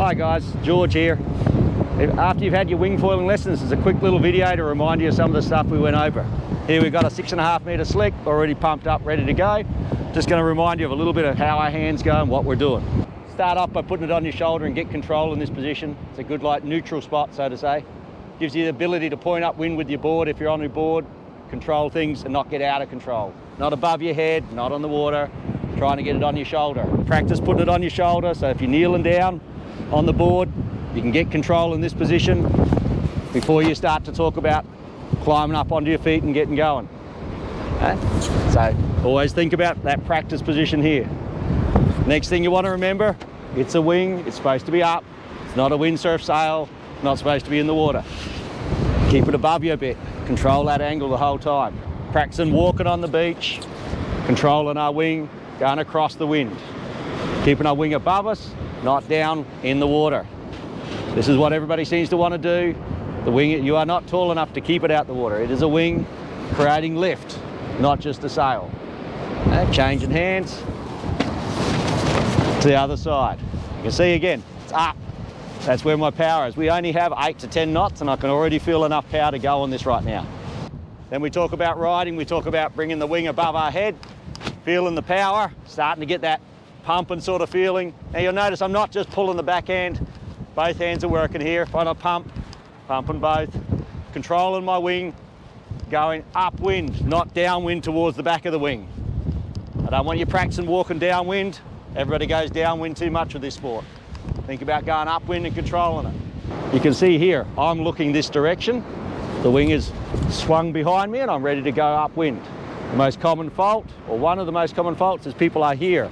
Hi guys, George here. After you've had your wing foiling lessons, there's a quick little video to remind you of some of the stuff we went over. Here we've got a 6.5 metre slick, already pumped up, ready to go. Just going to remind you of a little bit of how our hands go and what we're doing. Start off by putting it on your shoulder and get control in this position. It's a good like neutral spot, so to say. Gives you the ability to point upwind with your board if you're on your board, control things and not get out of control. Not above your head, not on the water, trying to get it on your shoulder. Practice putting it on your shoulder, so if you're kneeling down on the board, you can get control in this position before you start to talk about climbing up onto your feet and getting going. So always think about that practice position here. Next thing you want to remember, it's a wing, it's supposed to be up, it's not a windsurf sail, not supposed to be in the water. Keep it above you a bit, control that angle the whole time. Practicing walking on the beach, controlling our wing, going across the wind. Keeping our wing above us, not down in the water. This is what everybody seems to want to do. The wing, you are not tall enough to keep it out the water. It is a wing creating lift, not just a sail. Changing hands to the other side. You can see again, it's up. That's where my power is. We only have 8 to 10 knots and I can already feel enough power to go on this right now. Then we talk about riding, we talk about bringing the wing above our head, feeling the power, starting to get that pumping sort of feeling. Now you'll notice I'm not just pulling the backhand, both hands are working here. If I pump, pumping both, controlling my wing, going upwind, not downwind towards the back of the wing. I don't want you practicing walking downwind. Everybody goes downwind too much with this sport. Think about going upwind and controlling it. You can see here, I'm looking this direction. The wing is swung behind me and I'm ready to go upwind. The most common fault, or one of the most common faults, is people are here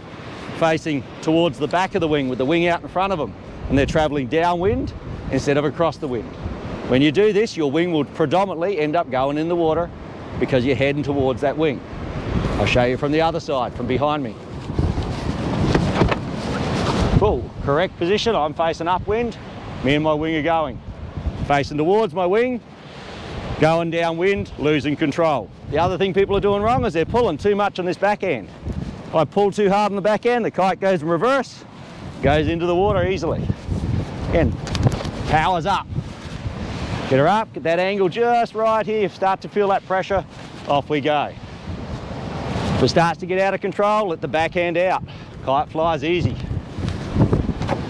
facing towards the back of the wing with the wing out in front of them and they're traveling downwind instead of across the wind. When you do this, your wing will predominantly end up going in the water because you're heading towards that wing. I'll show you from the other side, from behind me. Cool, correct position, I'm facing upwind, me and my wing are going. Facing towards my wing, going downwind, losing control. The other thing people are doing wrong is they're pulling too much on this backhand. If I pull too hard on the backhand, the kite goes in reverse, goes into the water easily. Again, power's up. Get her up, get that angle just right here, start to feel that pressure, off we go. If it starts to get out of control, let the backhand out. Kite flies easy.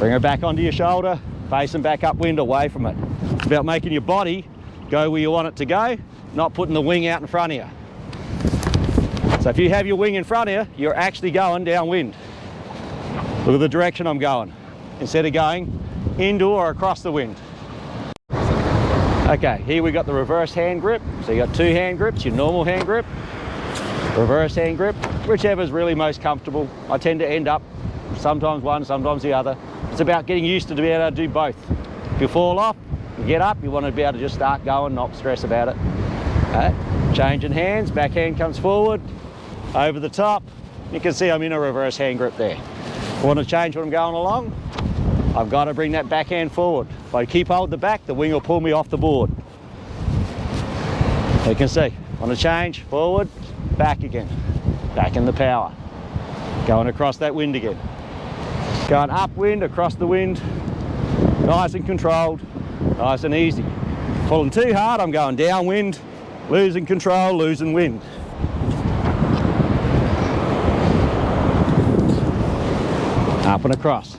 Bring her back onto your shoulder, facing back upwind, away from it. It's about making your body go where you want it to go, not putting the wing out in front of you. So if you have your wing in front of you, you're actually going downwind. Look at the direction I'm going, instead of going into or across the wind. Okay, here we got the reverse hand grip. So you got 2 hand grips, your normal hand grip, reverse hand grip, whichever is really most comfortable. I tend to end up sometimes one, sometimes the other. It's about getting used to be able to do both. If you fall off, you get up, you want to be able to just start going, not stress about it. Changing hands, backhand comes forward, over the top. You can see I'm in a reverse hand grip there. I want to change when I'm going along, I've got to bring that backhand forward. If I keep holding the back, the wing will pull me off the board. You can see, want to change, forward, back again, back in the power. Going across that wind again. Going upwind, across the wind, nice and controlled, nice and easy. Pulling too hard, I'm going downwind, losing control, losing wind. Up and across.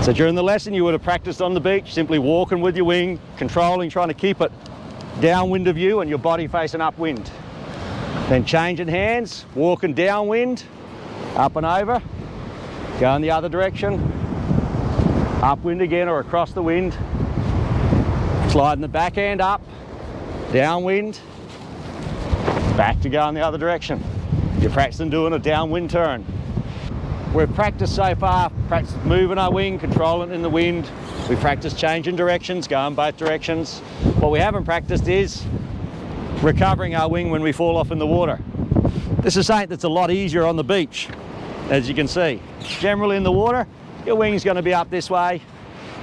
So during the lesson you would have practiced on the beach, simply walking with your wing, controlling, trying to keep it downwind of you and your body facing upwind. Then changing hands, walking downwind, up and over, going the other direction, upwind again or across the wind, sliding the backhand up, downwind, back to going the other direction. You're practicing doing a downwind turn. We've practiced so far, practiced moving our wing, controlling it in the wind. We've practiced changing directions, going both directions. What we haven't practiced is recovering our wing when we fall off in the water. This is something that's a lot easier on the beach, as you can see. Generally in the water, your wing's going to be up this way.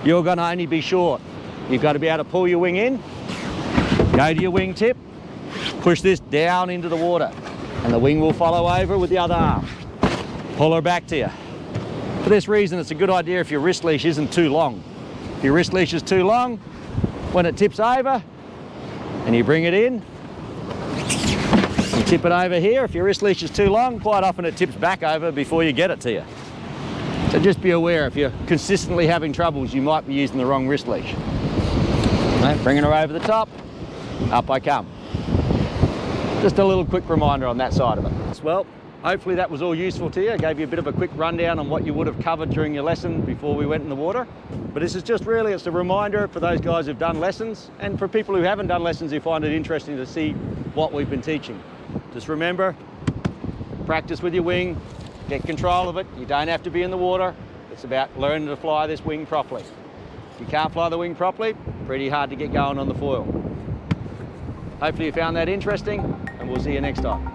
You're going to only be short. You've got to be able to pull your wing in, go to your wing tip, push this down into the water, and the wing will follow over with the other arm. Pull her back to you. For this reason, it's a good idea if your wrist leash isn't too long. If your wrist leash is too long, when it tips over and you bring it in, you tip it over here. If your wrist leash is too long, quite often it tips back over before you get it to you. So just be aware, if you're consistently having troubles, you might be using the wrong wrist leash. Right, bringing her over the top, up I come. Just a little quick reminder on that side of it. Well, hopefully that was all useful to you. I gave you a bit of a quick rundown on what you would have covered during your lesson before we went in the water. But this is just really, it's a reminder for those guys who've done lessons and for people who haven't done lessons who find it interesting to see what we've been teaching. Just remember, practice with your wing, get control of it. You don't have to be in the water. It's about learning to fly this wing properly. If you can't fly the wing properly, pretty hard to get going on the foil. Hopefully you found that interesting, and we'll see you next time.